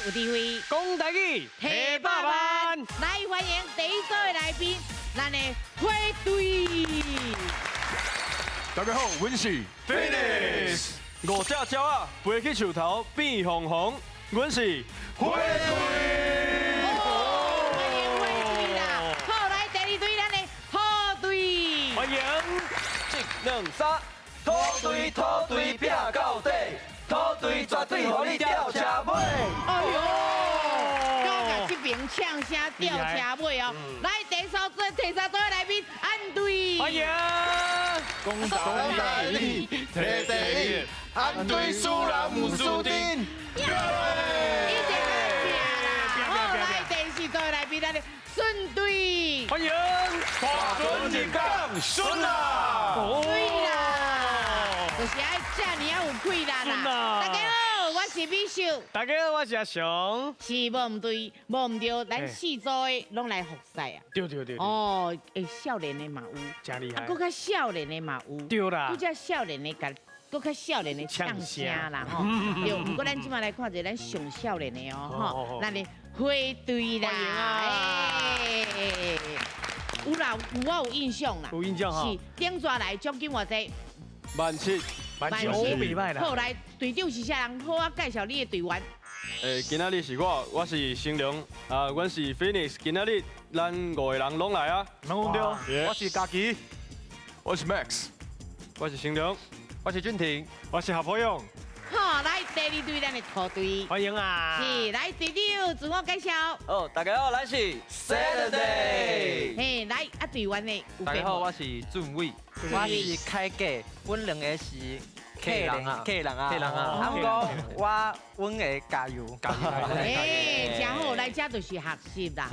有智慧，讲台语，提百万。来欢迎第一组的来宾，咱的花队。大家好，我是 Finish。五只鸟啊，飞去树头变红红，我是花队。欢迎花队啦！好，来第二队咱的土队。欢迎1、2、3，土队拼到底，土队绝对互你吊车尾。哎呦，刚把这边呛声吊车尾哦。来第三组的来宾安队。欢迎。讲台语，摕第一，安队输人唔输阵。一定来拼啦！好，来第四组的来宾咱的顺队。欢迎。大顺入港，顺啊！对啦，就是爱这么有气力啦。大家好，我是美秀。大家好，我是阿雄。是无唔对，无唔对，咱四组的拢来复赛啊。对。哦，少年的嘛有，真厉害。搁较少年的嘛有。对啦。搁较少年的甲，搁较少年的唱声啦吼。对，不过咱即马来看者咱上少年的哦吼，咱的花队啦。有啦，我有印象啦。有印象哈。是顶抓来奖金偌济17000。我袂歹啦。好，来队长是啥人？好，我介绍你的队员。今仔日是我是成龙，我是 Phoenix， 今仔日咱5个人拢来啊。拢对。我是嘉琪，我是 Max， 我是成龙，我是俊廷，我是夏普勇。好，来第二队咱的土队。欢迎啊。是，来队长自我介绍。哦，大家好，咱是 Saturday。嘿，来啊队员的。大家好，我是俊伟，我是凯哥，阮两个是客人啊。啊，阮会加油。哎，真好，来这就是学习啦。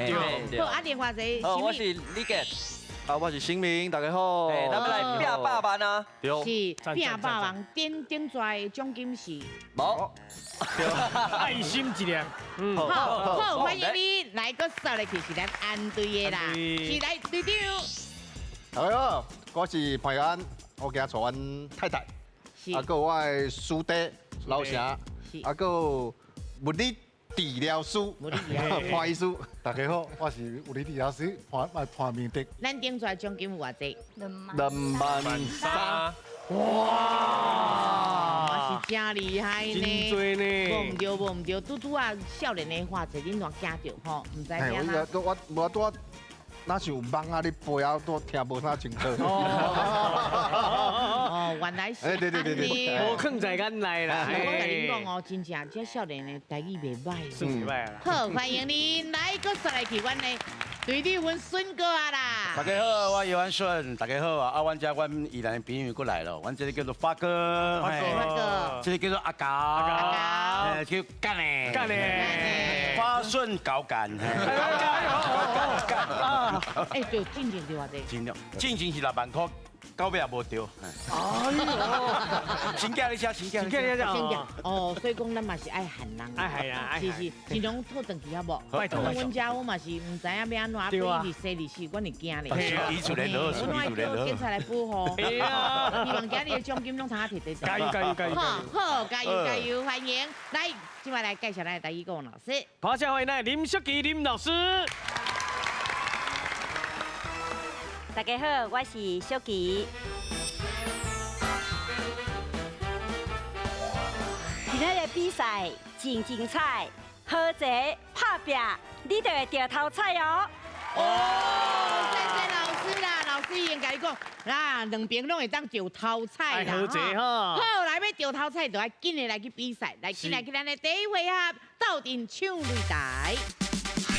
好，啊，另外一个。哦，我是李杰。我是新明，大家好。咱们来拼100万啊！是拼100万，顶拽的奖金是。无。爱心一两。好，欢迎你来个扫来，就是咱安队的啦。是来队长。大家好，我是潘安，我家带阮太太，还有我的师弟老兄，还有物理治疗师潘医师。大家好，我是物理治疗师潘明德。咱顶出奖金有偌济23000。哇，是真厉害呢！真多呢。无唔对，拄啊，少年的话，者恁偌惊着吼，唔知影啦。我拄那是有梦啊！你背后都听无啥清楚。哦，原来是。对。无藏在眼内啦。我甲恁讲哦，真正这少年的台语袂歹。袂歹啦。好，欢迎你来个上来去阮的队长阮孙哥啊啦。大家好，我叶万顺。大家好啊！阮遮阮宜兰的朋友过来了，阮这里叫做发哥，发哥，这里叫做阿高，叫干嘞，花顺高干。哎，对，进前对偌济？进前是6万块，到尾也无对。哎呦，真假你写，真假。哦，所以讲咱嘛是爱喊人。爱喊啦，是，尽量套转去好无？拜托。阮遮我嘛是唔知影要安怎，对啊，2424，我会惊咧。医出来了，我拢爱叫警察来保护。对啊。希望今日的奖金拢通摕得。加油！好，加油！欢迎来，今晚来介绍咱的第一个老师。好，下欢迎咱林淑琪林老师。大家好，我是小琪。今天的比赛真精彩，好在拍拼，你就会得头彩哦。谢谢老师啦，老师已经甲你讲，啦，两边拢会当得头彩啦。好济哈。好，来要得头彩，就要紧的来去比赛，来进来去咱的第一回合，斗阵抢擂台。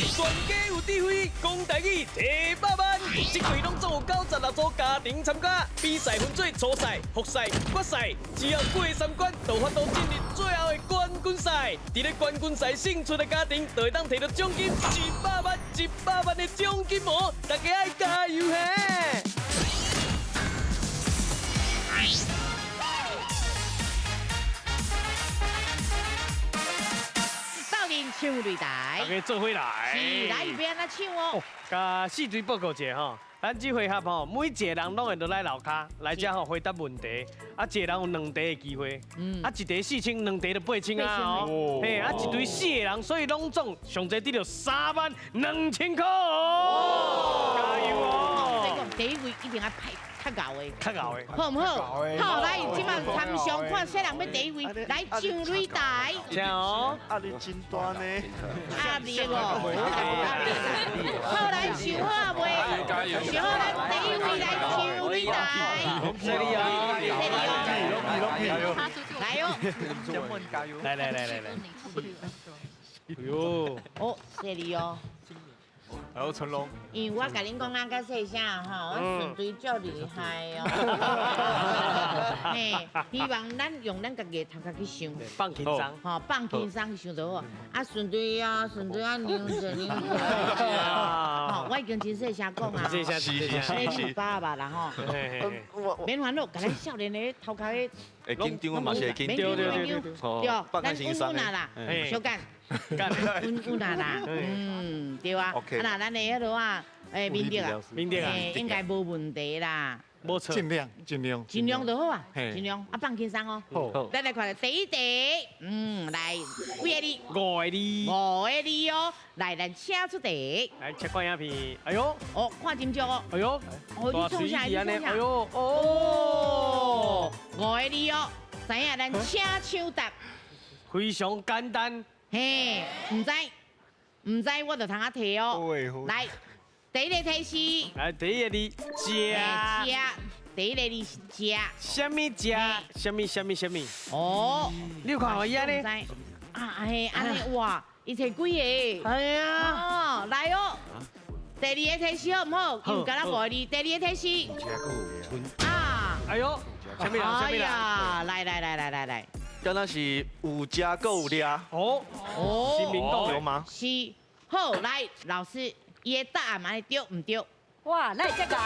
全家有智慧，讲台语提100万。这回拢总有96组家庭参加，比赛分做初赛、复赛、决赛，只要过3关，就法度进入最后的冠军赛。伫咧冠军赛胜出的家庭，就会当摕到奖金100万，100万的奖金哦！大家爱加油嘿！斗阵抢唱擂台，大家做伙来。是来预备安怎唱哦？甲四队报告一下吼，咱这回合吼，每一个人拢会落来楼骹来遮吼回答问题，啊，一个人有2题的机会，啊，一题4000，2题就8000啊哦，嘿，啊，一队4个人，所以拢总上侪得到32000块哦，加油哦！所以讲第一位一定要排较高的，较高的，好唔好？好，来，即马参详看谁人要第一位来上擂台。请哦。压力真大呢。压力哦，好来想好啊未？想好咱第一位来上擂台。谢你哦，来哦，加油！来。哎呦，哦，谢你哦。还有成龙，因为我甲恁讲啊，较细声吼，我顺队足厉害哦。嘿，希望咱用咱家己头壳去想，放轻松。吼，放轻松想就好。啊，顺队啊，扭着。吼，我已经真细声讲啊，谢谢。你是爸爸啦吼，免烦恼，甲咱少年的头壳的。会紧张啊嘛是会紧张，对，放开心上啦，小干，稳啦，对啊，那咱的迄落啊，面点啊，应该无问题啦，无错，尽量。尽量就好啊，尽量啊放轻松哦。好，咱来看第一题，来几个字5个字， 5个字哦，来咱请出题，来切看影片，哎呦，哦，看真足哦，哎呦，你创啥？哎呦， 5个字哦，知影咱请抢答。非常简单，嘿，唔知我就通啊提哦。来，第一个提示，来第一个字，食，第一个字是食。什么食？什么？哦，你有看我呀呢？啊嘿，安尼哇，伊摕几个？哎呀，哦，来哦。第二个提示好唔好？又甲咱5个字。第二个提示。啊。哎呦，什么人？哎呀，来。敢若是有食够有掠。哦，新民党有吗？是，好来，老师，伊的答案安尼对唔对？哇，那这个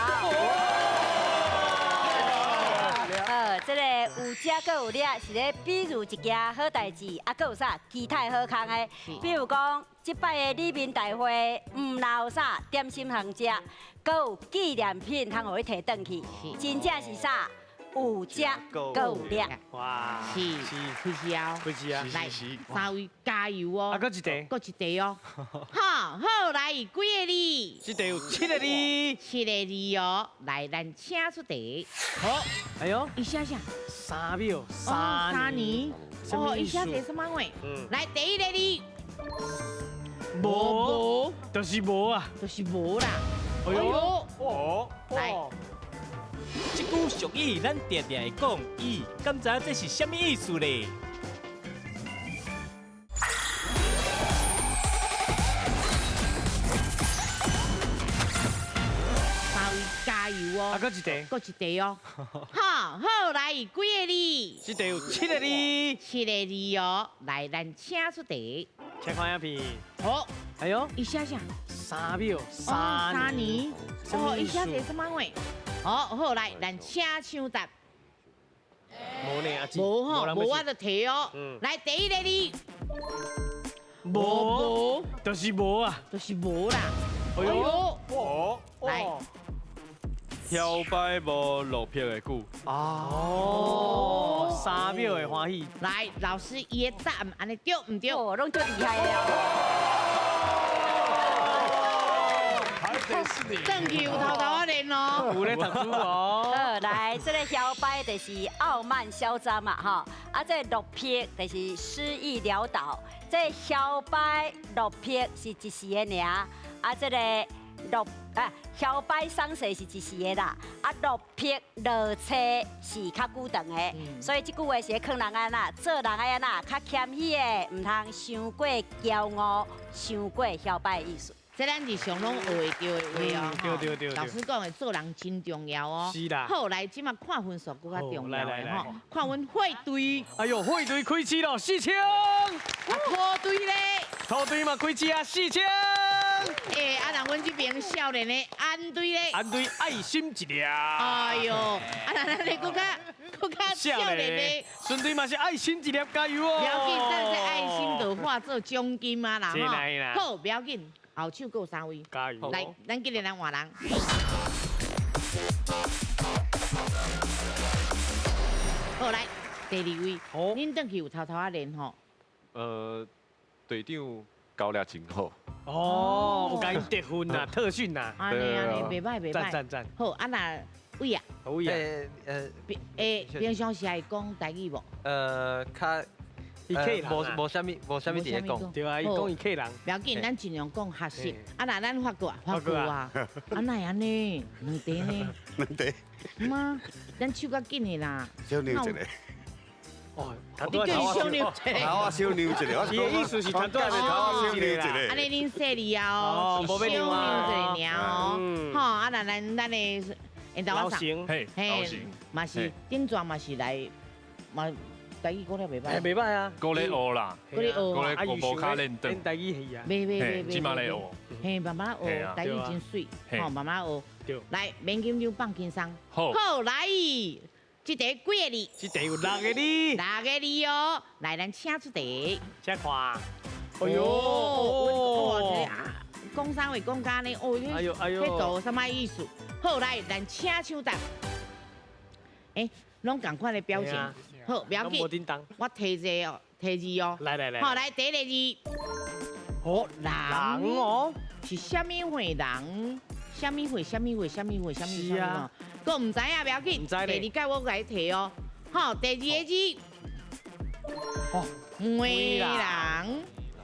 这个有食搁有掠，是咧比如一件好代志，啊，搁有啥其他好康的，比如讲，即摆的里民大会，若有啥点心通食，搁有纪念品通互伊摕转去，真正是啥？有食搁有掠。哇，是，开始啊！来，3位加油哦！啊，搁一题，搁一题哦！好，来，几个字？这题有7个字，7个字哦！来，咱请出题。好，哎呦，一下3秒，3年，哦，一下子什么话？来，第一个字，无，就是无啊，就是无啦。哎呦，来。这句俗语咱常常会讲，敢知这是什么意思咧？加油哦！啊，搁一题哦！好，来，几个字？这题有7个字，7个字哦！来，咱请出题。请看影片。好，哎呦，一下3秒，3年，哦，一下子什么话？好，来，咱请抢答。无呢，阿姊。无吼，无我就提哦。来，第一个字。无，就是无啊，就是无啦。哎呦，来。摇摆无落票的久。哦，3秒的欢喜。来，老师，伊的答案安尼对唔对？哦，拢足厉害的证据有头啊练哦。有咧读书哦。来，这个摇摆就是傲慢嚣张嘛，哈。啊，这落魄就是失意潦倒。这摇摆落魄是一时的尔，啊，这个摇摆丧事是一时的啦，啊，落魄落车是较久长的。所以这句话是劝人安那，做人安那，较谦虚的，唔通伤过骄傲，伤过摇摆的意思。这咱日常拢学会到的话哦。对。老师讲的做人真重要哦。是啦。好，来，即马看分数更较重要来的吼。看阮会队。哎呦，会队开始咯，4000。啊，拖队咧。拖队嘛开始啊，4000。啊，那阮这边少年的安队咧。安队爱心一粒。哎呦，啊，那咱咧更较更加少年的。顺队嘛是爱心一粒，加油哦！不要紧，咱这爱心就化做奖金嘛啦是啦好，不要紧，后手够3位，加油！来，咱今日咱换人。好来，第2位，恁转去有偷偷练吼。队长教了真好。哦，有甲因得分呐，特训呐。安尼，袂歹袂歹。赞。好，啊那位啊，好呀。平常时会讲台语无？较伊客人啊，无啥物伫咧讲。对啊，伊讲伊客人。不要紧，咱尽量讲合适。啊那咱法国啊，啊那安尼，两地呢？两地。妈，咱手较紧的啦。小牛一个。哦，你叫伊小牛一个。头啊小牛一个，伊的意思是团队头啊小牛一个。安尼恁说了哦，小牛一个尔哦。吼，啊那咱的老成，嘿，老成，嘛是顶庄嘛是来嘛。台语讲了袂歹，袂歹啊，过咧学啦，过咧学，过咧学无卡练凳，台语系啊，袂，即马咧学，嘿，慢慢学，台语真水，吼，慢慢学，来，免紧张，放轻松，好，来，这题几个字？这题有6个字，6个字哦，来，咱请出题，请看，哎呦，讲啥话讲假呢？哦，迄做什么意思？好，来，咱请唱答，拢共款的表情。好，不要紧，我提字哦，提字哦。来。好，来第1个字。哦，人哦，是虾米会人？虾米会？是啊，佫唔知影，不要紧。第2届我来提哦。好，第2个字。哦，媒人。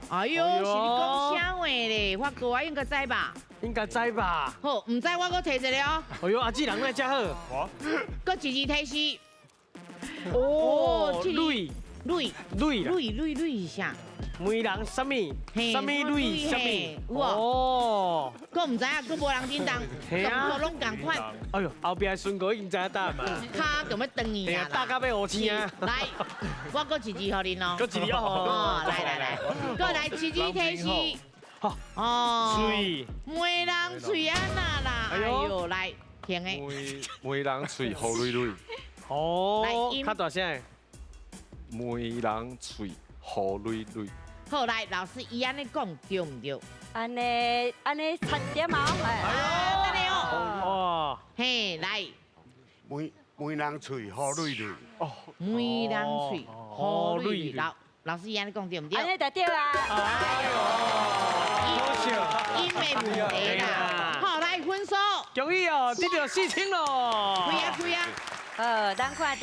哎呦，是你讲啥话咧？法国话应该知吧？应该知吧？好，唔知我佫提一个哦。哎呦，阿姊人来真好。佫一字提示。哦，蕊是啥？媒人什么蕊什么？有哦，佫唔知影，佫无人叮当，动作拢共款。哎呦，后边孙哥已经知影答案嘛？卡咁要等伊啊！大家要学听啊！来，我佫一字互恁哦。佫一字哦。来，佫来一字提示。哦。嘴。媒人嘴安那啦？哎呦，来听诶。媒人嘴好蕊蕊。哦，较大声。媒人嘴好蕊蕊。好，来，老师伊安尼讲对唔对？安尼差点啊！安尼哦。哦。嘿，来。媒人嘴好蕊蕊。哦。媒人嘴好蕊蕊。老师伊安尼讲对唔对？安尼就对啊。哎呦，因为问题啦。好，来分数。恭喜哦，得到4千咯。开啊！咱看到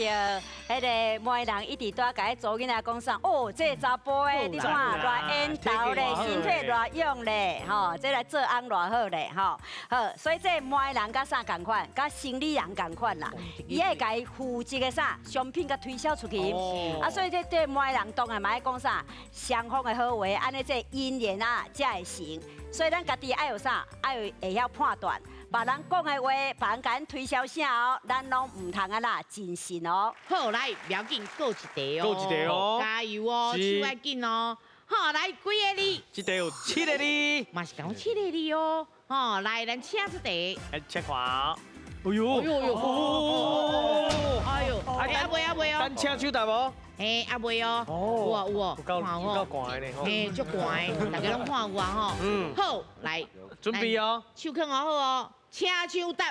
迄个媒人一直在甲伊做囡仔讲啥？哦，这查甫的，你看偌缘投咧，身体偌勇咧，吼，这来做翁偌好咧，吼，好，所以这媒人甲啥共款？甲生理人共款啦，伊会甲伊负责个啥商品甲推销出去，啊，所以这对媒人当然嘛爱讲啥双方的好话，安尼这姻缘啊才会成。所以咱家己爱有啥，爱有会晓判断。别人讲的话，别人甲咱推销啥哦，咱拢唔通啊啦，真信哦。好，来，不要紧，过一题哦。过一题哦，加油哦，手要紧哦。好，来，几个字？这题有7个字。嘛是讲7个字哦。好，来，咱请出题。来，请看。哎呦，阿袂哦。咱请手答无？嘿，阿袂哦。有哦。够悬的吼。嘿，足悬，大家拢看有啊吼。好，来，准备哦。手放好哦，请手答。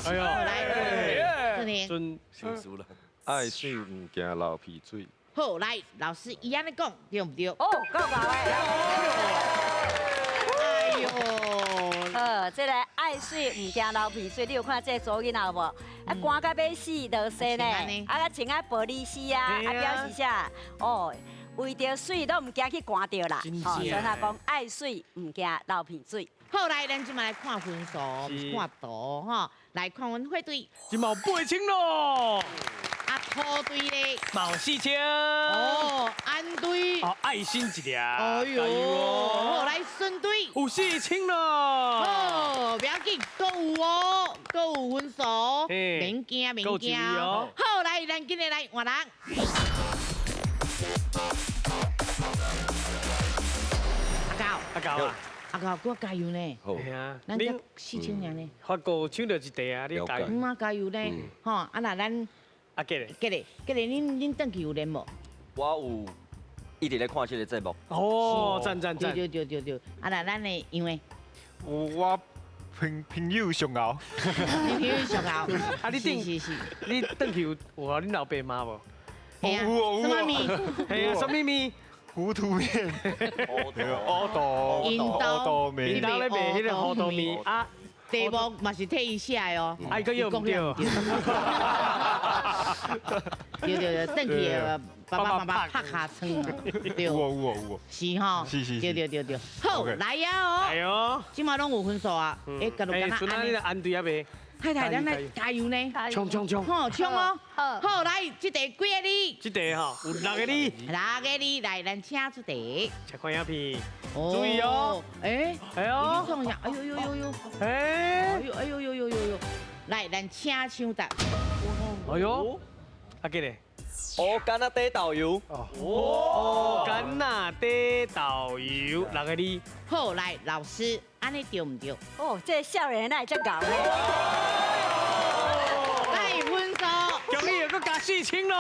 哎呦，来，准成熟了。爱水唔惊流鼻水。好，来，老师伊安尼讲对唔对？哦，够诶。哎呦，这个爱水唔惊流鼻水，你有看这做囡仔无？啊，寒到要死落雪呢，啊，穿啊玻璃丝啊，啊表示啥？哦，为着水都唔惊去寒到啦。哦，所以他讲爱水唔惊流鼻水。好，来，咱即马来看分数，看图哈，来看阮会队，今毛8千咯。啊，土队咧，毛4千。哦，安队，哦，爱心一粒。哎呦，好，来顺队，有4千咯。哦，不要紧，都有哦，都有分数，免惊免惊。好，来，咱今日来换人。阿高啊。阿哥，给我加油呢！好，咱才4千人呢。法国抢到一题啊，你加油！加油呢！吼，啊那咱阿杰咧，恁转去有练无？我有一直咧看这个节目。哦，赞。对。啊来，咱的因为我朋友上熬，你朋友上熬，啊，你顶是，你转去有互恁老爸骂无？嘿啊，有什么面？系啊，什么面？糊涂面，印度面，你咧卖迄个糊涂面啊？题目嘛是替伊写的哦，啊，伊个又唔对。对，转去的爸爸妈妈拍下床啊，对，有，是吼，是，对，好来呀哦，哎呦，今嘛拢有分数啊，甲就孙仔你咧安对啊未？太太，咱来加油呢！冲！好，冲哦！好，来，这题几个哩？这题吼有6个哩6个哩，来，咱请出题。吃看影片，注注意哦！哎呦，创啥？哎呦！哎呦！来，咱请唱答。哎呦，阿杰咧，哦，干那底豆油。哦，干那底豆油6个哩。好，来，老师，安尼对唔对？哦，这少年哪会这搞呢？来分数。恭喜又搁加4000咯！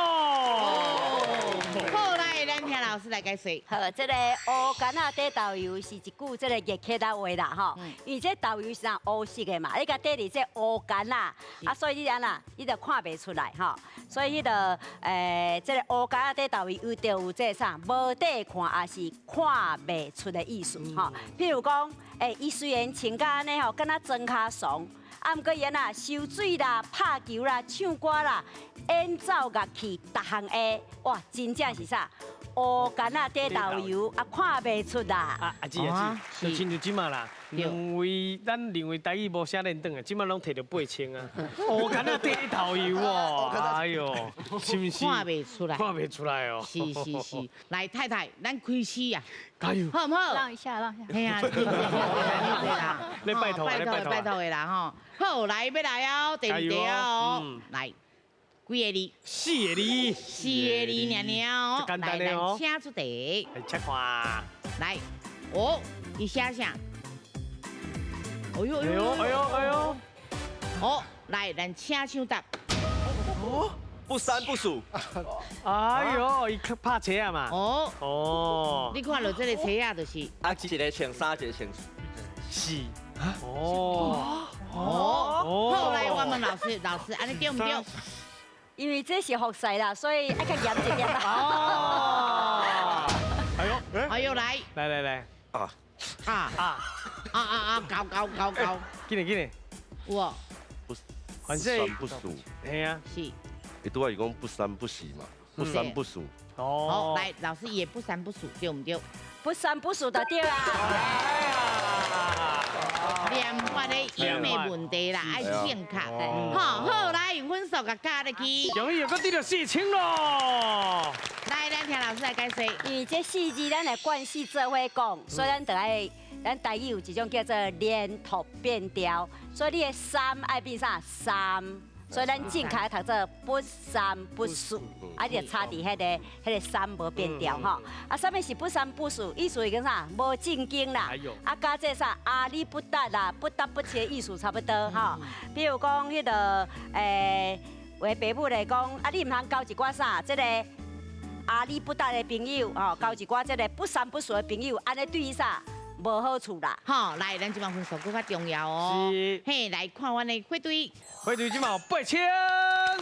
好，来，咱听老师来解释。好，这个乌干仔底豆油是一句这个热客家话啦吼，因为这豆油是啥乌色的嘛，你甲底伫这乌干仔，啊，所以你安那，你就看袂出来吼。所以迄个这个乌干仔底豆油就有这啥无底看，也是看袂出的意思吼。譬如讲，伊虽然穿甲安尼吼，敢若装卡怂。啊，毋过伊啊，收水啦、拍球啦、唱歌啦、演奏乐器，逐项会，哇，真正是啥？乌干仔底豆油啊，看袂出啦。啊，阿姊，就亲像即马啦，咱认为台语无啥认真的，即马拢摕到8000啊。乌干仔底豆油哦，哎呦，是毋是？看袂出来。看袂出来哦。是。来，太太，咱开始啊！加油！好唔好？让一下。嘿啊，对啦，你拜托的啦吼。好，来要来哦，第2题哦，来，几个哩？4个哩，4个哩，娘哦。简单的哦。请出题。来吃看。来，哦，你写啥？哎呦！好，来，咱请唱答。哦，不三不四。哎呦，伊拍车啊嘛。哦。你看到这个车啊，就是。啊，一个穿衫，一个穿4。哦。后来我问老师，安尼对唔对？因为这是复赛啦，所以爱较严一点啦。哦。哎呦，来。啊！搞。紧嘞。哇。反正不数。嘿啊。是。你拄仔伊讲不三不四嘛，不三不四。好，来，老师也不三不四，对唔对？不三不四就对啦。连发的音的问题啦，爱正确。好，来用分数甲加入去。终于又搁得到4000咯！来，咱听老师来解释。因为这4字咱的惯系做伙讲，所以咱台语有一种叫做连读变调，所以你的三爱变啥三。所以咱正确读做不三不四，啊，就差伫迄个三无变调吼。啊，啥物是不三不四？意思是讲啥？无正经啦。啊，加这啥阿里不达啦，不达不齐的意思差不多吼。比如讲迄个为爸母来讲，啊，你唔通交一寡啥？这个阿里不达的朋友吼，交一寡这个不三不四的朋友，安尼对伊啥？无好处啦。好，来，咱即摆分数更较重要哦。是。嘿，来看阮的火队。火队即摆有8000。啊，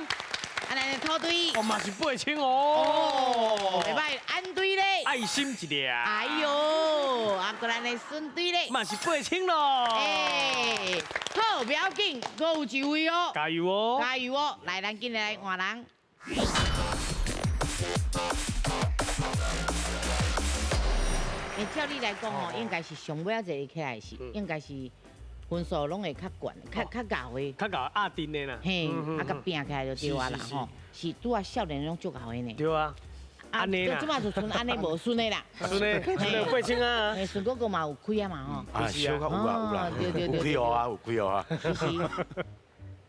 咱的土队。哦，嘛是8000哦。袂歹，安队咧。爱心一粒。哎呦，啊，个咱的顺队咧。嘛是8000咯。哎，好，不要紧，还有一位哦。加油哦！加油哦！来，咱今日来换人。照你来讲哦，应该是上尾仔一个起来是，应该是分数拢会较悬，较高的。较高压定的啦。嘿，啊，甲拼起来就对啊啦吼，是拄啊少年拢足高的呢。对啊，安尼啦。即马就剩安尼无顺的啦。顺的，8000啊。嘿，顺哥哥嘛有开啊嘛吼。啊，小可有啦，有开哦啊，有开哦啊。是。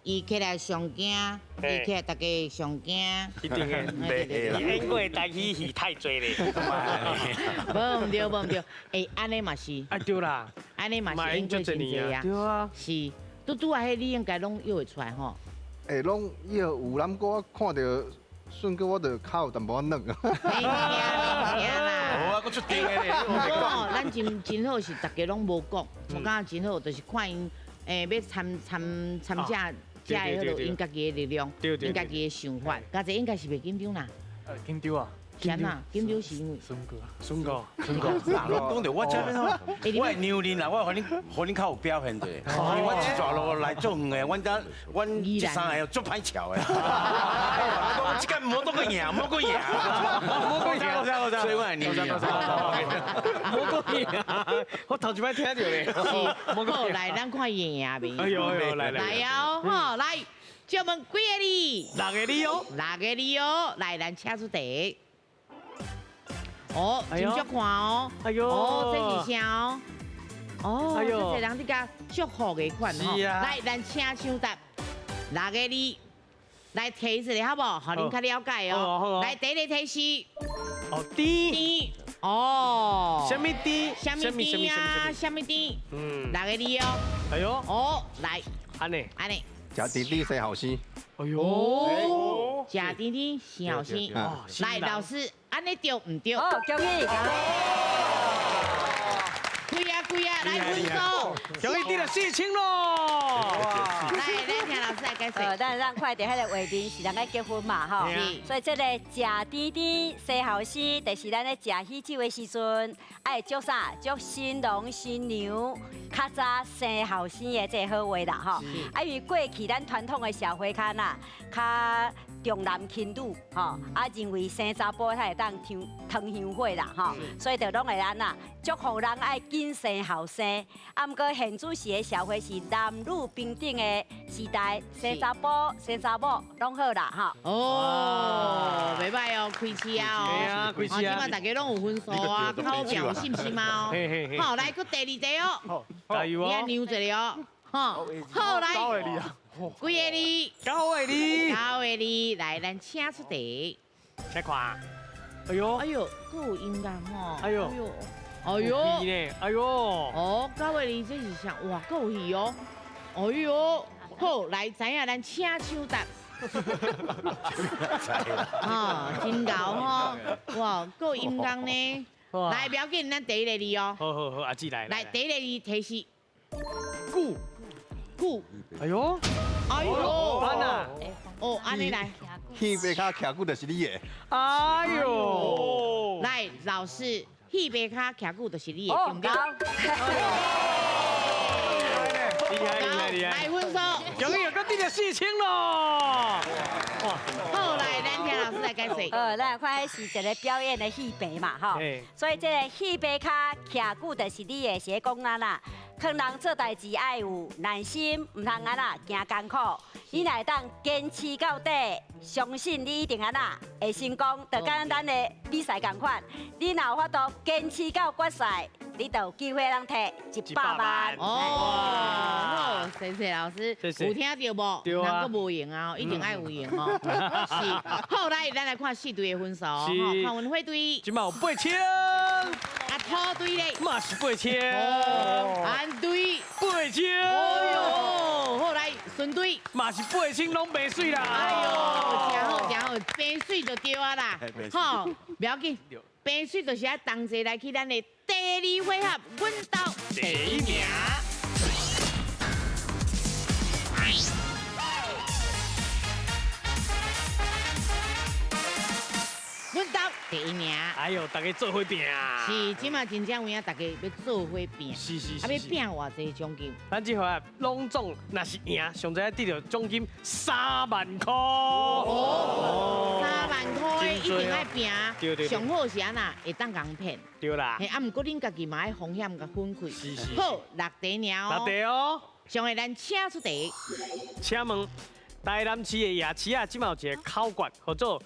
伊起来上惊，伊起来大家上惊。一定的，对。演过台语戏太多咧。无唔对，哎，安尼嘛是。啊对啦，安尼嘛是演过真济啊。对啊。是，拄啊，迄你应该拢约会出来吼。会拢以后有人我看到顺哥，我就脚有淡薄仔软。免惊啦。我出定的咧。哦，咱真好是大家拢无讲，我感觉真好，就是看因要参加遮的迄落因家己的力量，因家己的想法，家己应该是袂紧张啦。紧张啊！啥呐？紧张是因为孙哥，哪拢讲到我这边吼，我会牛人啦，我互恁较有表现者。因为我这条路来做远的，阮这三个足歹瞧的。我这个冇多个赢，冇个赢，所以我系牛人。冇讲赢，我头一摆听到咧。好，来，咱看赢赢未？哎呦，来哦，好来，祝问几个你？6个你哦，6个你哦，来，咱请出题。哦，真足看哦，哎呦，哦，这是啥哦？哦，哎呦这人伫甲祝福的款吼。是啊来，咱请抢答，6个你来提一下好不好？互恁较了解哦。来，第一个提示。哦，甜。甜。哦。什么甜？什么甜啊？什么甜？6个你哦。哎呦。哦，来，安尼。食甜甜生后生。哎呦。哦。食甜甜生后生。来，老师，安尼对唔对？哦，恭喜！贵啊！来分数，恭喜你了4000咯！来，咱听老师来解释。咱快点，迄个画面是人家结婚嘛，吼。所以这个食甜甜生后生，就是咱咧食喜酒的时阵，爱祝啥？祝新郎新娘较早生后生的这好话啦，吼。啊，因为过去咱传统的社会较较重男轻女，吼，啊认为生查甫才会当汤香火啦，吼，所以就拢会安呐，祝福人爱紧生后生。啊，毋过现主时的社会是男女平等的时代，生查甫、生查某拢好啦，哈。哦，袂歹哦，开始啊哦。对啊，开始啊。即摆大家拢有分数啊，较好表信是嘛哦。好，来，佮第二题哦。加油哦！你牛一个哦，吼，好来。高的你啊！几个你？9个你。 9个你，来，咱请出题。请看。哎呦。哎呦，佮有音乐吼。哎呦。哎呦。哎呦。哦，9个你这是啥？哇，佮有戏哦。哎呦，好，来，知影咱请抢答。哈，真高吼！哇，佮有音乐呢。来，不要紧，咱第一个你哦。好，阿姊来。来，第一个你提示。久。久。哎呦。哎呦。安娜。哦，安尼来。戏白卡徛久就是你的。哎呦。来，老师，戏白卡徛久就是你的，对不对？厉害！来分数，终于又搁得了4000咯！哇，好来，咱听老师来解释。咱看是一个表演的戏白嘛，吼。所以这个戏白卡徛久就是你的，是讲安啦。劝人做代志爱有耐心，唔通安那行艰苦。你若会当坚持到底，相信你一定安那会成功。就跟咱的比赛同款，你若有法度坚持到决赛，你就有机会通摕100万。哦，好，谢谢老师，有听到无？对啊。人佫无赢啊，一定爱有赢哦。是，好来，咱来看4队的分数哦。看文辉队，今嘛有8000。啊，土队咧，嘛是8000。哦，安队8000。哦哟，好来，顺队嘛是8000，拢白水啦。哎呦，真好真好，白水就对啊啦。好，不要紧，白水就是要同齐来去咱的第2回合，阮到第1名。阮到第1名。哎呦，大家做伙拼。是，即马真正有影，大家要做伙拼。是。啊，要拼偌济奖金？咱这回啊，拢总若是赢，上侪得到奖金3万块。哦，3万块一定爱拼。对。上好是安那会当共骗。对啦。啊，毋过恁家己嘛爱风险甲分开。是。好，6题尔哦。6题哦。上个咱请出题。请问台南市的夜市啊，即嘛有一个口诀，叫做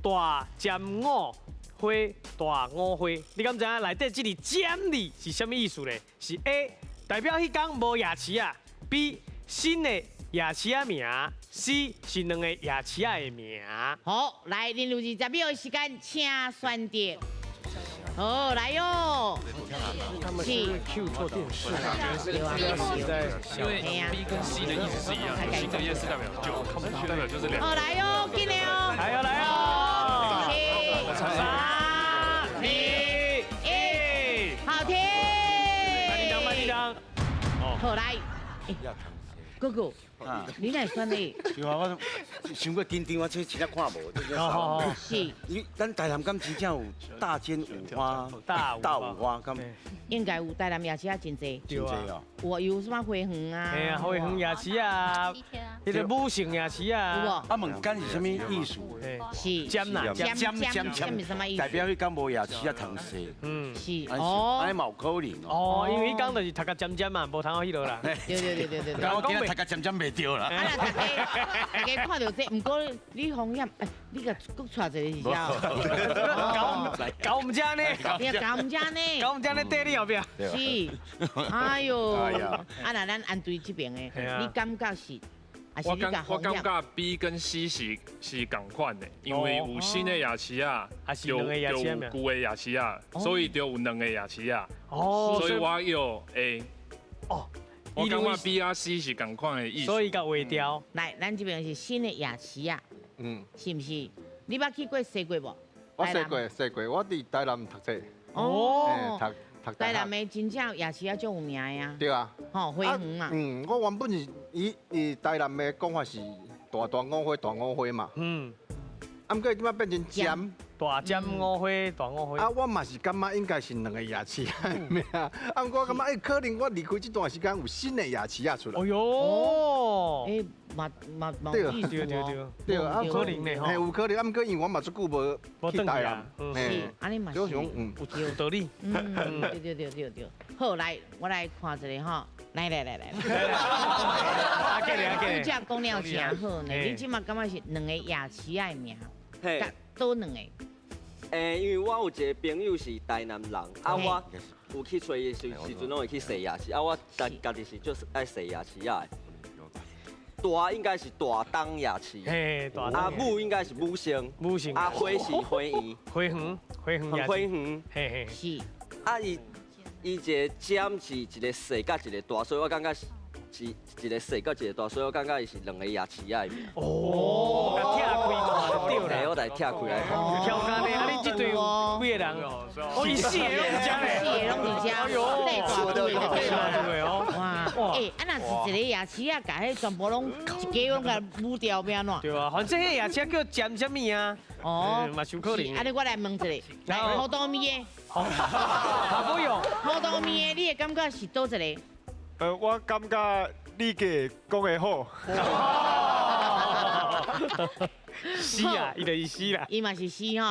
大尖五花大五花。你敢知影内底这个尖字是什么意思咧？是 A 代表迄天无夜市啊 ，B 新的夜市啊名 ，C 是2个夜市啊的名。好，来，恁有20秒的时间，请选择。好，来哟。他们是 Q 错电视，对啊，因为 B 跟 C 的意思是一样的，新的夜市代表就代表就是两个。哦，来哟，进来哦，来哟来哟，3、2、1，好听。慢一张。好来，哥哥，你哪选的？对啊，我想过紧张，我去其他看无，这个少。是。咱台南敢真正有大间五花、大五花，敢应该有台南夜市啊，真济。真济哦。有什么花园啊？哎呀，花园夜市啊，迄个武圣夜市啊。有啊，问干是什么意思？是尖呐，尖是什么意思？代表迄敢无夜市啊，通食。是哦，安尼嘛有可能哦。哦，因为迄讲就是头壳尖尖嘛，无通好迄落啦。对。我今日头壳尖尖袂着啦。啊，大家看到这，不过你风险，你个搁出一个是啥？搞我们家呢？你搞我们家呢？搞我们家呢？对你后边。是。哎呦，啊那咱按对这边的，你感觉是？我感觉 B 跟 C 是同款的，因为有新的夜市啊，有旧的夜市啊，所以就有两个夜市啊。哦，所以我有 A。哦。我感觉 B 啊 C 是同款的意思。所以甲微调。来，咱这边是新的夜市啊。是不是？你捌去过西过无？我西过，我伫台南读册。哦。读台南的真正夜市啊，足有名呀。对啊。吼，花园嘛。我原本是伊台南的讲法是大五花嘛。啊，毋过伊即摆变成尖。大尖五花，大五花。啊，我嘛是感觉应该是两个夜市啊，咩啊？啊，毋过我感觉可能我离开这段时间有新的夜市啊出来。哦哟，嘛对，啊，可能呢吼。有可能，啊，毋过因为我嘛足久无去台南，是，安尼嘛是。有道理。对。好，来，我来看一个吼，来。阿健，你这讲了真好呢，你即马感觉是两个夜市的名，多两个。因为我有一个朋友是台南人，啊，我有去找伊时阵，拢会去踅夜市，啊，我家己是就是爱踅夜市啊。大应该是大东夜市，啊，武应该是武圣，啊，花是花园，花园，是。啊，伊一个尖是一个细甲一个大，所以我感觉是一个细甲一个大，所以我感觉伊是两个夜市仔的名。哦，拆开看就对啦。我来拆开来看。挑干的，啊，你这队有几个人？哦，伊4个拢是这嘞。4个拢是这，对大哦。哇，啊，若是一个夜市啊，甲迄全部拢一家拢甲污掉变怎？对啊，反正迄夜市叫尖什么啊？哦，嘛有可能。安尼我来问一个，来好多米的。不用。好多米的，你的感觉是倒一个？我感觉你嘅讲的好。是啊，伊就是是啦。伊嘛是是吼。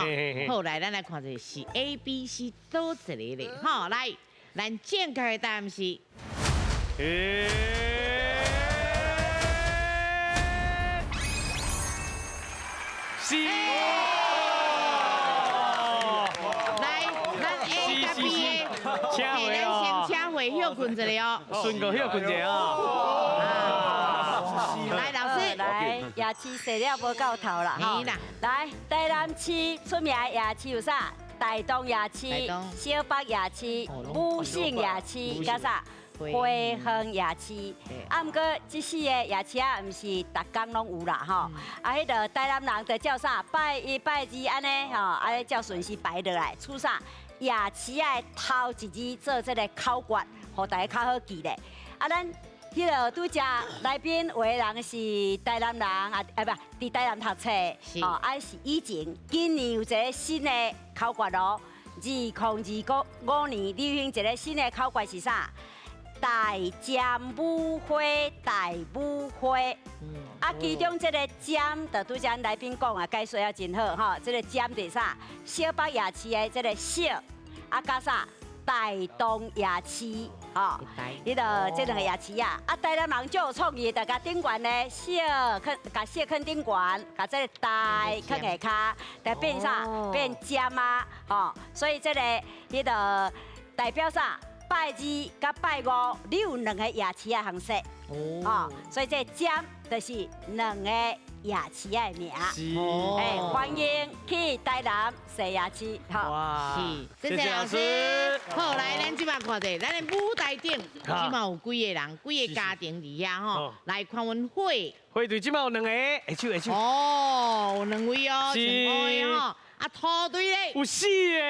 好，来，咱来看一个是 A、B、C 倒一个咧。好，来，咱正确的答案是。是。来，咱 A 甲 B 的，请咱先请回休困一下哦。顺个休困一下哦。来，老师，来，夜市踅了无到头啦，吼。来，台南市出名的夜市有啥？台东夜市、小北夜市、武圣夜市，加啥？花园夜市。啊，毋过这4个夜市啊，毋是逐工拢有啦，吼。啊，迄个台南人就叫啥？拜1、拜2安尼，吼，安尼照顺序排落来，出啥？夜市的头一字做这个考卷，互大家较好记咧。啊，咱。迄个拄只来宾有个人是台南人啊，不，伫台南读册，哦，是以前，今年有一个新的考卷咯。2025年流行一个新的考卷是啥？大尖舞花，大舞花。啊，其中这个尖，就拄只来宾讲啊，解说啊真好吼。这个尖是啥？小北夜市的这个小，啊加啥？台东夜市，吼，迄个这两个夜市啊，啊台南人就有创意，就甲顶悬咧小坑，甲小坑顶悬，甲这个大坑下骹，就变啥？变尖啊，吼，所以这个迄个代表啥？拜2甲拜5，你有2个夜市啊行设，哦，所以这尖就是2个夜市的名。是，欢迎去台南踅夜市，好，是，谢谢老师。好，来，咱这即摆看者，咱的舞台顶即摆有几个人、几个家庭伫遐吼，来看阮火。火队即摆有2个，下手。哦，有2位哦，前5个吼。啊，土队咧有4个。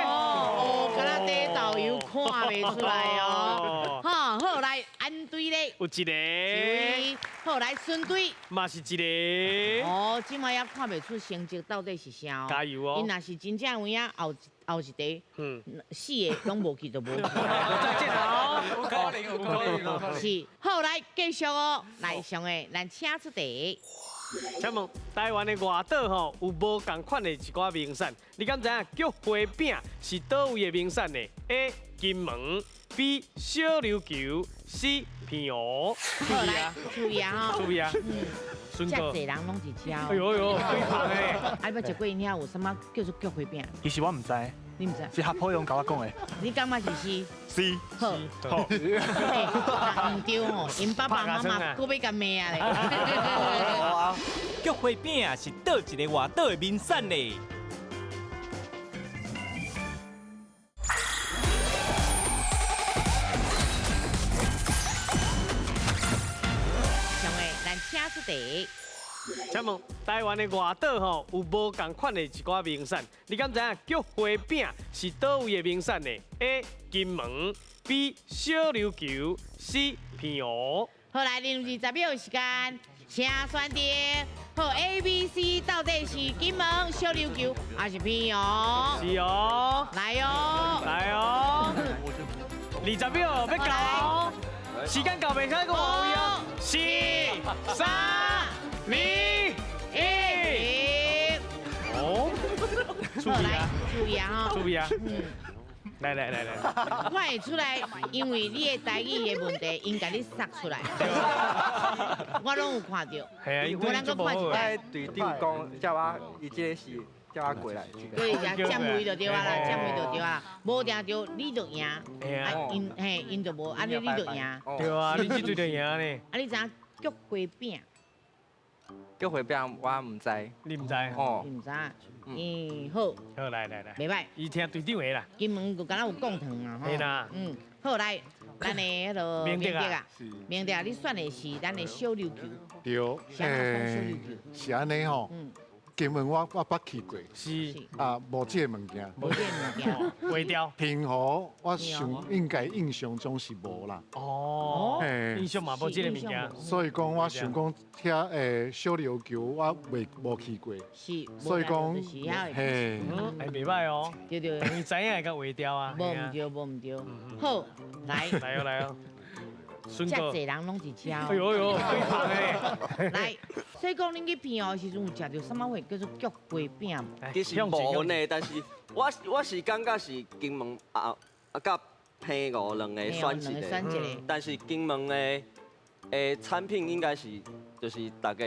哦，敢若地豆油看袂出来哦。好，来安队咧有1个。位，好来孙队嘛是1个。哦，即摆也看袂出成绩到底是啥哦。加油哦！因若是真正有影后一题，4个拢无去就无去。再见了有可能。是，好来继续哦，来上个咱请出题。请问台湾的外岛吼有无共款的一寡名产？你敢知影菊花饼是倒位的名产呢 ？A. 金门 B. 小琉球 C. 平湖。好来，注意啊！注意啊！遮侪人拢是吃。哎呦，非常诶！啊，要食过因遐有啥物叫做菊花饼？其实我唔知，你唔知？是合伙用甲我讲的。你感觉是 C？ C。好。唔对吼，因爸爸妈妈搁要甲骂咧。菊花饼是倒一个外岛的名产呢？上个咱请出题。请问台湾的外岛吼有无共款的一寡名产？你敢知影菊花饼是倒位的名产呢 ？A. 金门 B. 小琉球 C. 平湖。好来，20秒时间，请选题。好 ，A、B、C 到底是金门、小琉球还是平湖？是哦。来哦。来哦。20秒要到哦。时间到未开个话位哦。4、3、2、1。哦。注意啊！注意啊！注意啊！来，我会出来，因为你的台语的问题，因甲你塞出来，我拢有看到。系啊，我咱个看一在队长讲叫我，伊这是叫我过来。过来只占位就对啊啦，占位就对啊啦，无定着你就赢，啊，因就无，安尼你就赢。对啊，你这队就赢呢。啊，你知影菊花饼？菊花饼我唔知，你唔知？哦，你唔知？好。好来，袂歹。伊听队长的啦。金门就敢若有贡糖啊，嘿啦。好来，咱的迄个明德啊，明德，你选的是咱的小琉球。对，是安尼吼。金门我捌去过，是啊，无这个物件，无这个物件，微调。平湖我想应该印象中是无啦。哦，印象嘛无这个物件。所以讲我想讲遐小琉球我无去过，是，所以讲嘿，还袂歹哦。对，你知影个微调啊？无唔对，好，来哦。遮侪人拢是吃哦。哎呦，非常诶。来，所以讲恁去平湖的时阵有食到什么货叫做菊花饼？其实无呢，但是我是感觉是金门甲平湖两个选一个，但是金门的产品应该是就是大家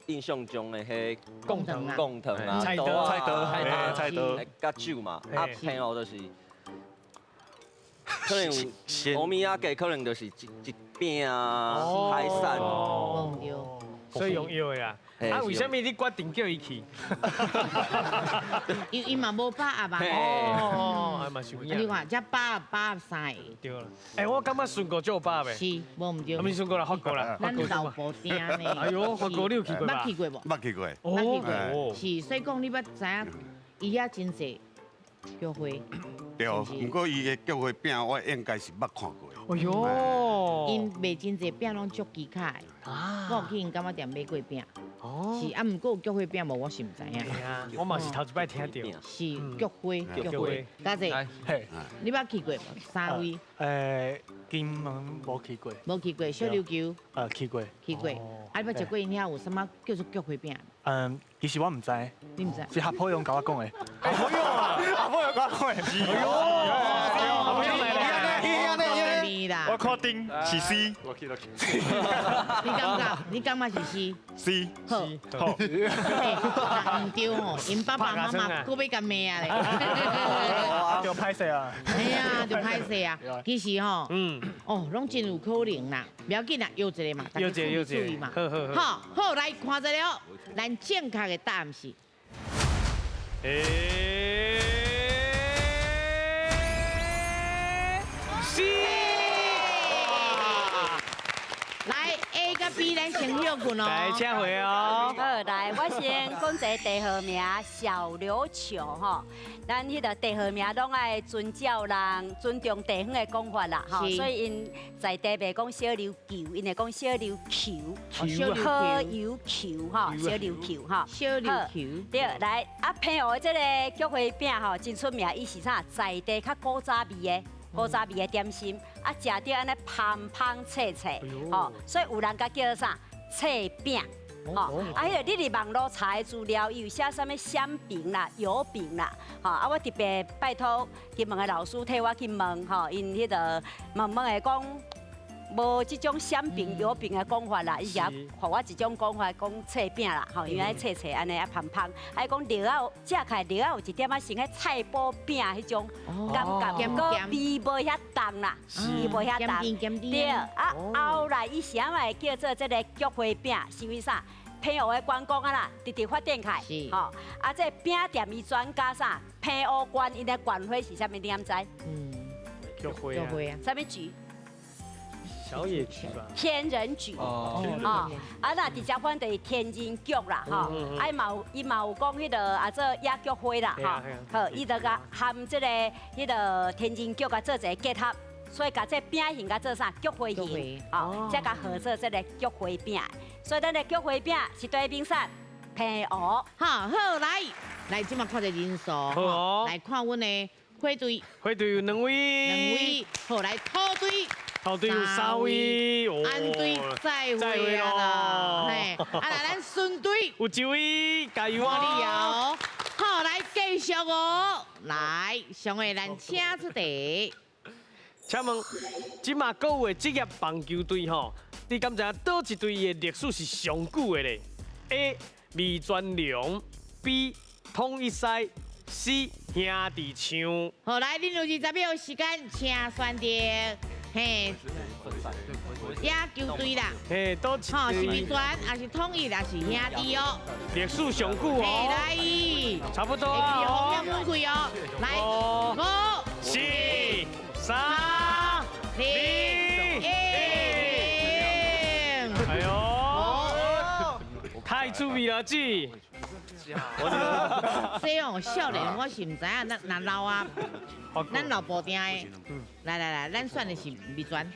印象中的迄贡糖啊，菜刀，甲酒嘛，啊平湖就是。可能有欧米亚给，可能就是一饼啊，海产。哦，对。所以用药的啦。啊，为什么你决定叫伊去？伊嘛无把握嘛。哦，还嘛是有影。你看，才83个。对啦。哎，我感觉顺哥就有把握的。是，无唔对。阿咪顺哥啦，法国啦。咱老婆丁呢？哎呦，法国你有去过吧？捌去过无？捌去过。哦。是，所以讲你捌知影，伊遐真济菊花。对，不过伊的菊花饼我应该是捌看过。哎呦，因卖真济饼拢足奇卡的，我有去因干妈店买过饼。哦，是啊，毋过有菊花饼无，我是唔知影。系啊，我嘛是头一摆听到。是菊花，家姐，嘿，你捌去过3位？金门无去过。无去过，小琉球。去过。去过。啊，你捌食过因遐有啥物叫做菊花饼？其实我唔知。你唔知？是合伙用甲我讲的。合伙用啊！合伙用甲我讲的。哎呦，合伙用来了。我确定是 C。我去。你感觉是 C？ C。好。唔对吼，因爸爸妈妈搁要甲骂咧。就歹势啊。哎呀，就歹势啊。其实吼，拢真有可能啦。不要紧啦，有一个嘛，大家注意嘛。好，来看一了，咱正确的答案是。咱先休困哦。来，请回哦。好，来，我先讲一个地号名小琉球吼。咱迄个地号名拢爱遵照人尊重地方的讲法啦，吼，所以因在地袂讲小琉球，因会讲小琉球，好油球吼，小琉球吼，小琉球。对，来啊，澎湖这个菊花饼吼，真出名，伊是啥？在地较古早味的。古早味的点心，啊，食到安尼香香脆脆，吼，所以有人甲叫啥脆饼，吼，啊，迄个你伫网络查的资料，伊有写啥物香饼啦、油饼啦，吼，啊，我特别拜托金门的老师替我去问，吼，因迄个问的讲。无即种香饼、油饼的讲法啦，伊也予我一种讲法，讲脆饼啦，吼，因为脆脆安尼啊香香，还讲料啊，食起来料啊有一点仔像迄菜脯饼迄种感觉，不过味无遐重啦，味无遐重。对，啊后来伊是安会叫做这个菊花饼，是为啥？澎湖的观光啊啦，直直发展起，吼，啊这饼店伊专家啥？澎湖县因的县花是啥物？你敢知？菊花啊，啥物菊？小野菊吧，天人菊哦，啊那伫遮款就是天人菊啦，吼，啊伊嘛有讲迄个啊做野菊花啦，吼，好，伊就甲含这个迄个天人菊甲做一个结合，所以甲这饼形甲做啥菊花形，哦，再甲合做这个菊花饼，所以咱的菊花饼是对冰山澎湖，好，来，即马看者人数，来看阮的花队，花队有2位，好，来土队。土队有3位，安队再会啦，嘿，啊来咱顺队有1位，加油哦！好，来继续哦，来，上个咱请出题，请问，即马各位职业棒球队吼，你敢知影倒一队的历史是上久的咧 ？A. 味全龙 ，B. 统一狮 ，C. 兄弟象。好，来，恁有20秒时间，请选择。嘿，野球队啦，嘿，都是味全，还是统一，还是兄弟哦？历史上久哦。来，差不多啊。红要门开哦，来，5、4、3、2、1。哎呦，太趣味了，姐。这样少年我是唔知影，咱老啊，咱老布丁的，来，咱选的是味全，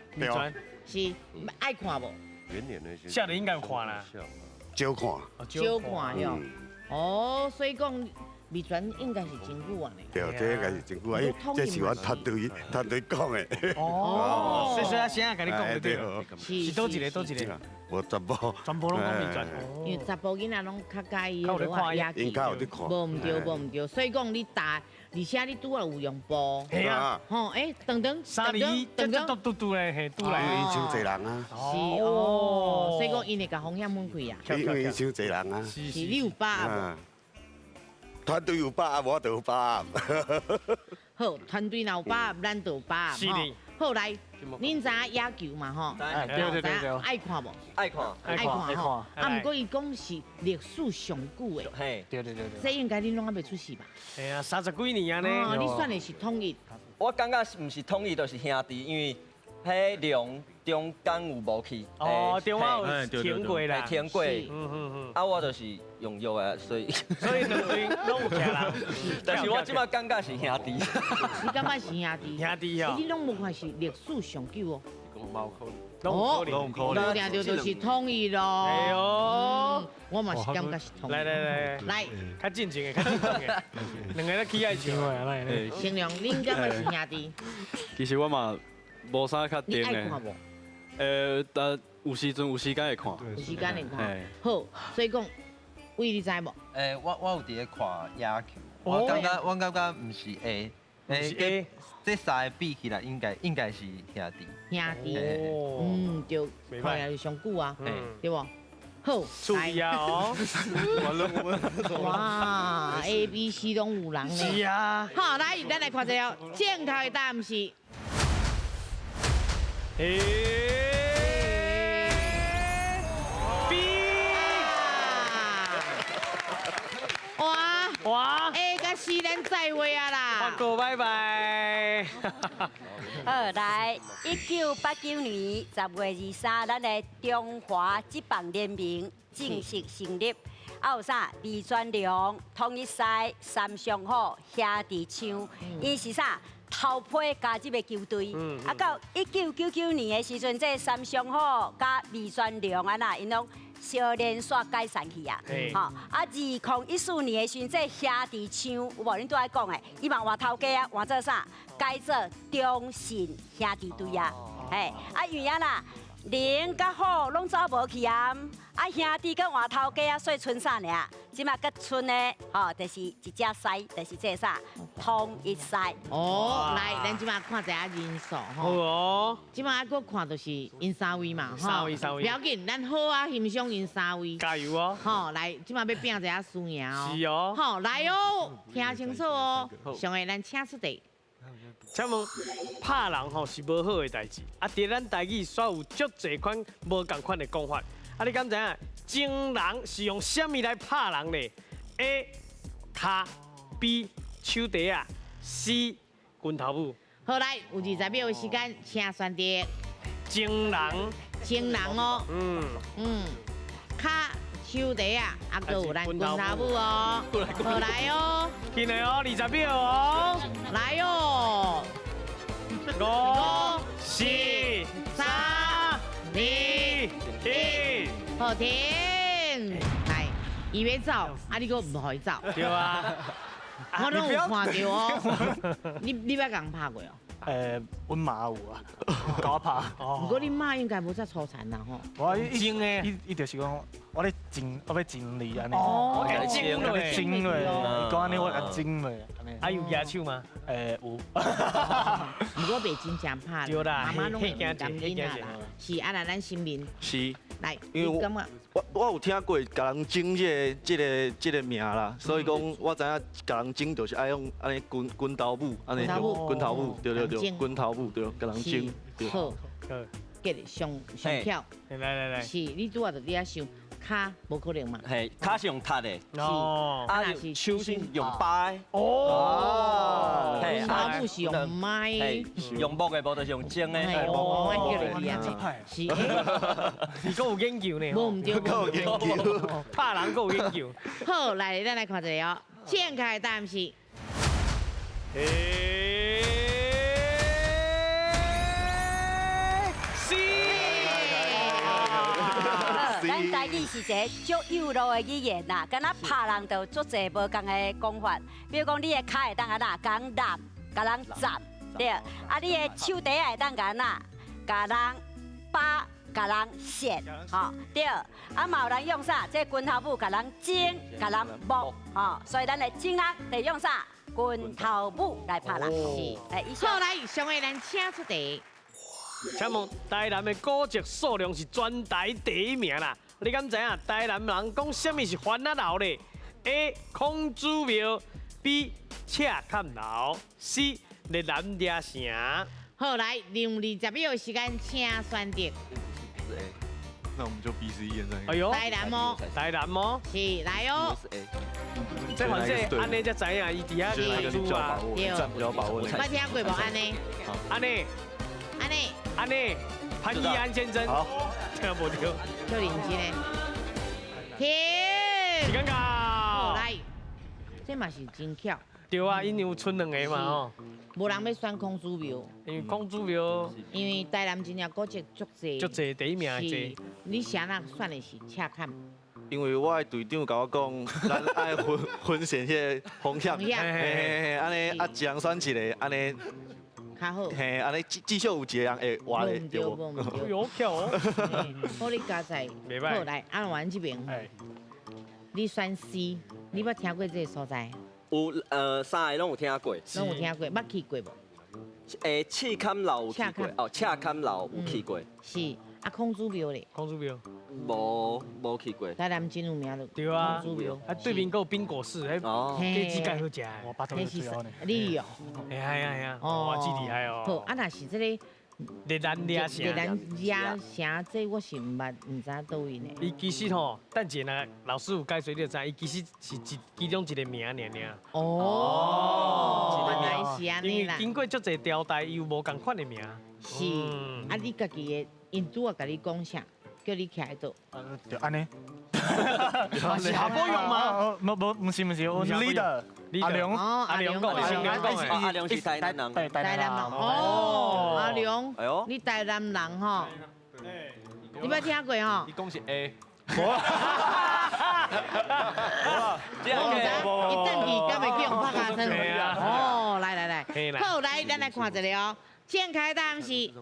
是爱看无？少年应该有看啦，少看，少看哟。哦，所以讲味全应该是真久啊呢。对，这应该是真久啊，因为这是阮团队讲的。哦，所以啊，先啊，甲你讲的对，是倒一个。无全部拢讲味全。因为查甫囡仔拢较介意迄个野球，应该有伫看。无唔对，所以讲你打，而且你拄啊有用波。系啊。吼，等，嘟嘞，嘿，嘟来。因为伊伤侪人啊。是哦，所以讲因会甲风险门开啊。因为伊伤侪人啊。是你有把握。团队有把握，我就有把握。好，团队有把握，咱就有把握。是的。好来，恁知影野球嘛吼？对，爱看无？爱看吼。啊，毋过伊讲是历史上久的。嘿，对。这应该恁拢还未出世吧？系啊，30几年啊呢。哦，你选的是统一。我感觉毋是统一，就是兄弟，因为迄量中间有无去。哦，中间有停过啦。停过。啊，我就是用药的，所以两队拢有徛啦。但是我即摆感觉是兄弟。你感觉是兄弟？兄弟哦。你拢无看是历史上久哦。哦，无定就是统一咯。哎呦，我嘛是感觉是统一。来，较正经的，两个咧起爱笑。成良，恁感觉是兄弟？其实我嘛无啥较定的。你爱看无？但有时阵有时间会看。有时间会看。好，所以讲，喂，你知无？我有伫咧看野球，我感觉毋是 A， 这三个比起来应该是兄弟。兄弟，对，看来就上久啊，对无？好，注意啊哦！哇 ，A、B、C 拢有人呢。是啊。好，来，咱来看一下，正确的答案是。哇 ！A 甲 C 咱再会啊啦！拜拜。好，来，1989年10月23，咱的中华职棒联盟正式成立。啊有啥？李全龙、统一狮、三商虎、兄弟枪，伊是啥？头批加入的球队。啊，到1999年的时阵，这三商虎加李全龙啊那，因拢小连续解散去啊。吼，啊，2014年的时阵，这兄弟枪有无？恁拄爱讲的，伊嘛换头家啊，换做啥？改做中信兄弟队啊。嘿，啊，因为啊啦。龙甲虎拢走无去啊！啊兄弟跟换头家啊，所以剩啥尔？即马佮剩的吼，就是一只狮，就是这啥统一狮。哦，来，咱即马看一下人数吼。好哦。即马佫看就是因三位嘛，三位。不要紧，咱好啊，欣赏因三位。加油哦！吼，来，即马要拼一下输赢哦。是哦。好，来哦，听清楚哦。上个咱请出题。请问拍人吼是无好的代志，啊，伫咱台语煞有足侪款无共款的讲法。啊，你敢知影情人是用啥物来拍人咧 ？A. 骹 B. 手袋啊 C. 拳头母。好，来有20秒的时间，请选择。情人哦。骹。手袋啊，啊，搁有咱拳头母哦，好来哦，进来哦，20秒哦，来哦，5、4、3、2、1，好停，来，伊要走，啊，你搁唔互伊走，对啊，我拢有看到哦，你捌共拍过哦？阮妈有啊，甲我拍。不过你妈应该无遮粗残啦吼。我伊就是讲，我咧整，我要整你安尼。哦，整落，整落，伊讲安尼我甲整落，安尼。啊有野手吗？有。如果袂真正拍，对啦，妈妈拢会担囡仔啦。是啊，来咱心灵。是。来，因为我有听过，甲人整这个名啦，所以讲我知影甲人整就是爱用安尼拳头母，安尼拳头母，对，拳头母对，甲人整。好，给上巧。来，是你拄仔就伫遐想，骹无可能嘛。嘿，骹是用踢的。哦。啊，手是用掰的。哦。嘿，啊，是用麦。用木的，无就是用剪的。哦，我叫你啊。是。你够有研究呢。无唔对，够有研究。拍人够有研究。好，来，咱来看一个哦。正确的答案是。咱台语是一个足有路的语言呐，敢若拍人就足侪无共的讲法。比如讲，你的骹会当安那，甲人揽，甲人砸，对。啊，你的手底会当安那，甲人扒，甲人削，吼，对。啊，嘛有人用啥？这拳头母甲人整，甲人摸，吼。所以咱的整人得用啥？拳头母来拍人。是。好，来，上个咱请出题。请问台南的古迹数量是全台第一名啦！你敢知影台南人讲什么是番仔楼咧 ？A. 孔子庙 B. 赤坎楼 C. 日南抓城。好，来，用20秒的时间，请选择。那我们就 B、C、E 这样。哎呦，台南哦，台南哦，是来哦。这反正安尼才知影，伊伫遐去住啊，对，比较把握。捌听过无？安尼？安尼，潘义安先生，好，听无着，叫认真的。停。时间到。来，这嘛是真巧。对啊，因为有剩2个嘛吼。无人要选孔子庙，因为孔子庙，因为台南真正古迹足济，足济第一名济。你谁人选的是赤坎？因为我的队长甲我讲，咱爱分线迄个方向，安尼啊，一人选一个，安尼。较好，嘿，安尼至少有一个人会活咧，对无？有巧哦，好，你加在，好来，按完这边，你选 C， 你捌听过这个所在？有3个拢有听过，拢有听过，捌去过无？赤坎楼有去过，哦，赤坎楼有去过。是，啊，孔子庙咧？孔子庙。无去过。台南真有名咯。对啊。孔子庙。啊，对面还有冰果室，鸡翅盖好食。我巴头就知道呢。你有？哎呀，哇，真厉害哦。好，啊，若是这个热兰惹城。热兰惹城，这我是唔知倒位呢。伊其实吼，等一下老师有解说你就知，伊其实是其中一个名尔。哦，原来是安尼啦。因为经过足侪朝代，伊有无共款的名。是，啊，你家己的因拄啊，甲你讲啥，叫你起来做。就安尼。是下波用吗？不是，我 leader。阿良，阿良讲，阿良是台南人，台南人哦，阿良，你台南人吼，你捌听过吼？你讲是 A。这样个，一等去敢会去用拍卡车？哦，来，好，来，咱来看一个哦，正确答案是。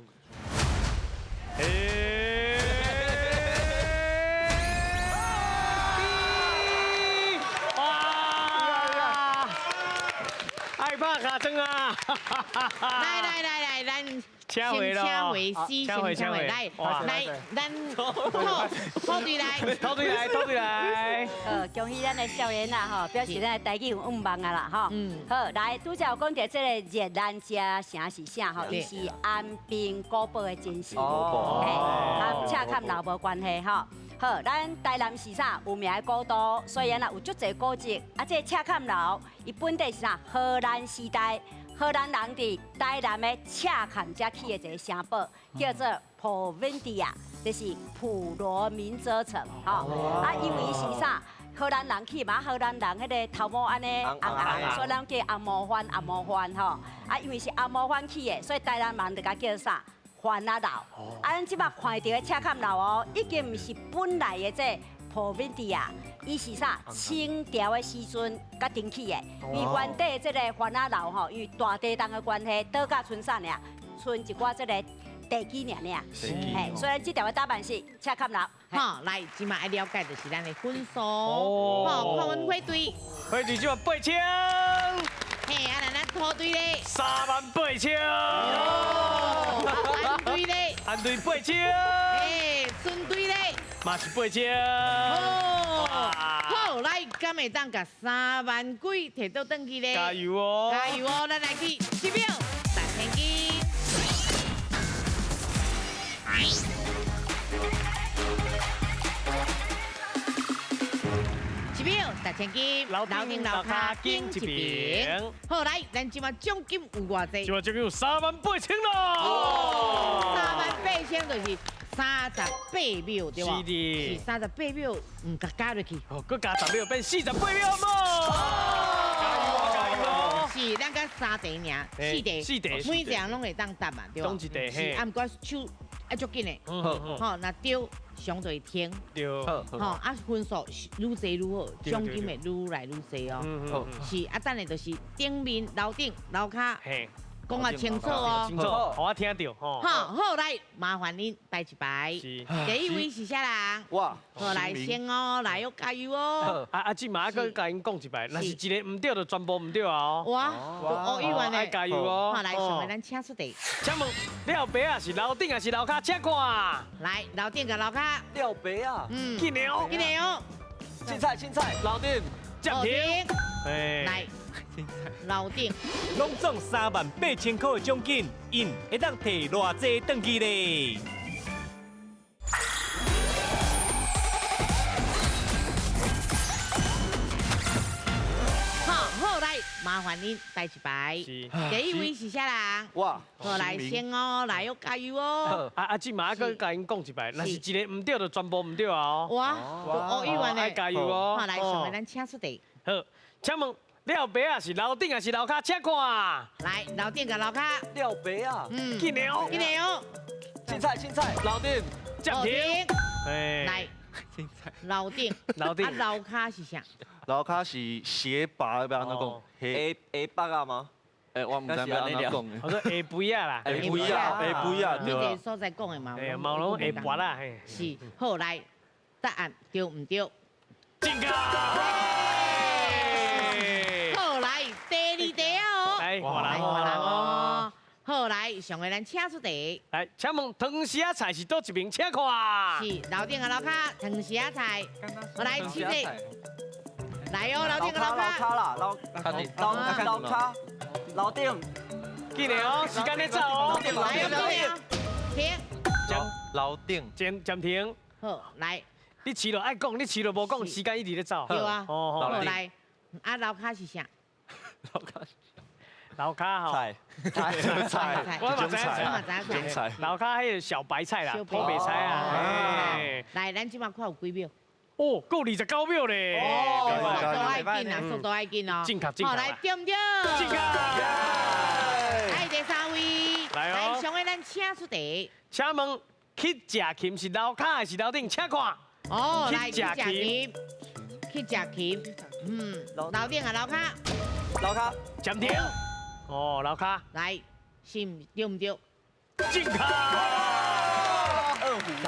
爱拍卡针啊！来，咱先请回 C， 先请回来，咱套对来。恭喜咱的少年啦吼，表示咱的台语有旺旺啊啦吼。好，来，拄则有讲到这个热兰遮城是啥吼？伊是安平古堡的真实，和赤坎楼无关系吼。好，咱台南是啥有名的古都，虽然啦有足侪古迹，啊，这赤坎楼伊本地是啥？荷兰时代，荷兰人伫台南的赤坎遮起的一个城堡，叫做普文迪亚，就是普罗民遮城，吼。啊，因为是啥？荷兰人起嘛，荷兰人迄个头毛安尼红，所以咱叫红毛番吼。啊，因为是红毛番起的，所以台南人就甲叫啥？番仔楼，啊，咱即摆看到的赤坎楼哦，已经唔是本来的这普文迪亚，伊是啥？清朝的时阵甲顶起的。伊原底这个番仔楼吼，因为大地震的关系，倒甲村啥尔，村一寡这个地基尔。嘿，所以这条的答案是赤坎楼。好，来，即摆爱了解就是咱的分数。好，看阮配对。配对即摆8000。嘿，啊，咱拖对咧。38000。安对咧。安对8000。嘿，顺对咧。嘛是8000。好，来，敢会当甲3万几摕到转去咧？加油哦！加油哦！咱来去10秒，3000斤。1000斤，楼顶楼骹金一平。好，来，咱即马奖金有偌济？即马奖金有38000咯。38000就是38秒，对吧？是的。是38秒，甲加落去。哦，佮加10秒变48秒，好冇？加油！是，咱甲3题尔，4题，每一项拢会当答嘛，对吧？拢一题，是，啊，毋过手爱足紧的。好，那对。上就会听，对，吼啊分数愈侪愈好，奖金会愈来愈侪哦。是啊，等下就是顶面、楼顶、楼骹，讲啊清楚哦。清楚，好我听到吼。好，来麻烦恁带一排。第一位是啥人？哇，好来先哦，来要加油哦。即马搁甲因讲一摆，若是一个唔对就全部唔对啊。哇，哦语文爱加油哦。好来，上个咱请出题。请问了白啊是楼顶还是楼骹？请看。来，楼顶甲楼骹。了白啊。记得哦。青菜。楼顶。暂停。来。楼顶，拢总38000块的奖金，因会当摕偌济转去咧？好来，麻烦恁带一排。第一位是啥人？哇，好来先哦，来要加油哦。即马搁甲因讲一摆，若是一个唔对就全部唔对啊。哇，语文爱加油哦。好来，上个咱请出题。好，请问。了白啊是楼顶还是楼骹？请看。来，楼顶甲楼骹。了白啊。记得哦。青菜。楼顶。暂停。来。青菜。楼顶。楼顶。啊，楼骹是啥？楼骹是斜拔，要安怎讲？下巴啊吗？我唔知要安怎讲。我说下背啊啦。下背啊，对。你这所在讲的嘛？毛拢下拔啦。是，好来，答案对唔对？正确。第二题哦，来，换人哦。好来，上个咱请出题。来，请问汤丝菜是倒一名？请看。是楼顶个楼骹汤丝菜。我来试题。来哦，楼顶个楼骹。楼骹啦，楼顶。记得哦，时间在走哦。停。楼顶。暂停。好，来。你饲了爱讲，你饲了无讲，时间一直在走。对啊。哦，好来。啊，楼卡是啥？楼卡吼。菜。我嘛知菜。楼卡迄个小白菜啦，土白菜啊。来，咱即马看有几秒？哦，够29秒咧。哦，速度爱紧啊，速度爱紧哦。正确。好，来对唔对？正确。来第3位。来哦。来，上位咱请出题。请问去食蠄是楼卡还是楼顶？请看。哦，来去食蠄。去食蠄。楼顶啊，楼卡。楼卡。暂停。哦，楼卡。来，是对唔对？正确。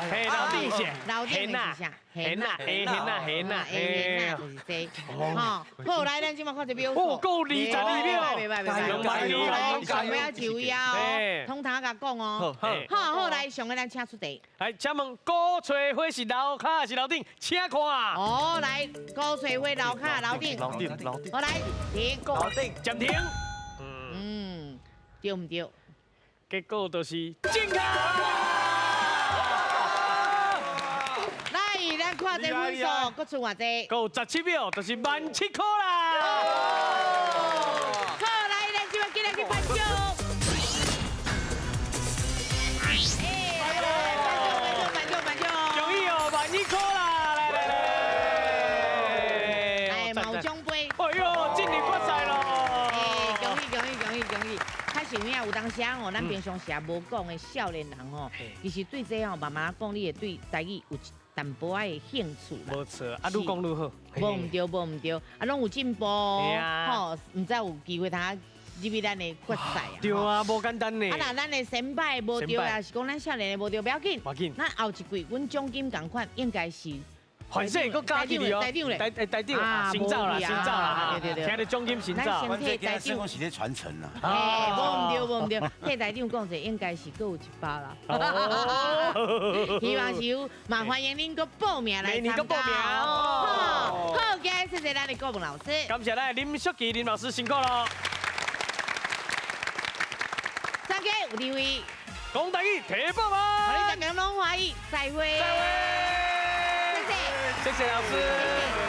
嘿，楼顶是。楼顶是啥？hen啊，就是这。好，好来，咱即马看这秒数。哦，够22秒。来，上尾一位啊，通通甲讲哦。好，来，上尾咱请出题。来，请问古翠花是楼卡还是楼顶？请看。哦，来，古翠花楼卡楼顶。楼顶。好来，停。楼顶。暂停。对唔对？结果就是正确。来，咱看这分数，搁剩偌济？够17秒，就是17000块啦。好，来，咱即马今日去颁奖。颁奖！恭喜哦，11000块啦！来。哎，毛奖杯。哎呦，进入决赛咯！恭喜！较想影有当时啊吼，咱平常时也无讲的少年人吼，其实对这吼慢慢讲，你会对台语有淡薄仔的兴趣啦。无错，啊，愈讲愈好。无唔对，啊，拢有进步。吼，唔知有机会通入去咱的决赛啊。对啊，无简单呢。啊，那咱的先摆无对，也是讲咱少年的无对，不要紧。不要紧。咱后一季，阮奖金同款，应该是。反正搁加起哩哦，台长啊，新照啦，对，听着奖金新照。反正今日生活是咧传承啦。哎，无唔对，替台长讲者，应该是搁有1把啦。希望是有，嘛欢迎恁搁报名来参加。好，今日谢谢咱的国文老师，感谢咱林淑琪林老师辛苦咯。张家有2位，讲台语提报嘛，我哋大家拢欢喜，再会。谢谢老师。